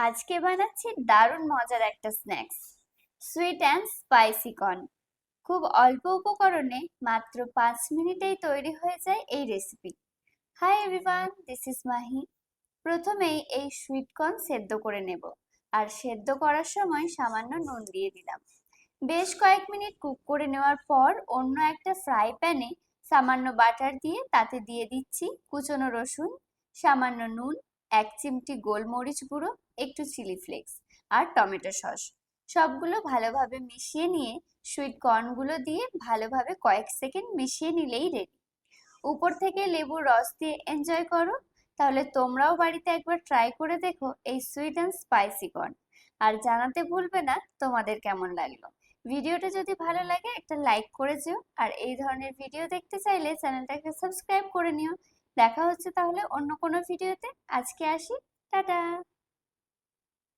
আজকে বানাচ্ছি দারুণ মজার একটা snacks, sweet and spicy corn. খুব অল্প উপকরণে মাত্র 5 মিনিটেই তৈরি হয়ে যায় এই recipe. Hi everyone, this is Mahi. প্রথমেই এই সুইট কর্ন সেদ্ধ করে নেব, আর সেদ্ধ করার সময় সামান্য নুন দিয়ে দিলাম। বেশ কয়েক মিনিট কুক করে নেওয়ার পর অন্য একটা ফ্রাই প্যানে সামান্য বাটার দিয়ে তাতে দিয়ে দিচ্ছি কুচনো রসুন, সামান্য নুন, 1 চিমটি গোলমরিচ গুঁড়ো, একটু চিলি ফ্লেক্স আর টমেটো সস। সবগুলো ভালোভাবে মিশিয়ে নিয়ে সুইট কর্নগুলো দিয়ে ভালোভাবে কয়েক সেকেন্ড মিশিয়ে নিলেই রেডি। উপর থেকে লেবুর রস দিয়ে এনজয় করো। তাহলে তোমরাও বাড়িতে একবার ট্রাই করে দেখো এই সুইট অ্যান্ড স্পাইসি কর্ন, আর জানাতে ভুলবে না তোমাদের কেমন লাগলো। ভিডিওটা যদি ভালো লাগে একটা লাইক করে যেও, আর এই ধরনের ভিডিও দেখতে চাইলে চ্যানেলটাকে সাবস্ক্রাইব করে নিও। দেখা হচ্ছে তাহলে অন্য কোনো ভিডিওতে। আজকে আসি, টাটা।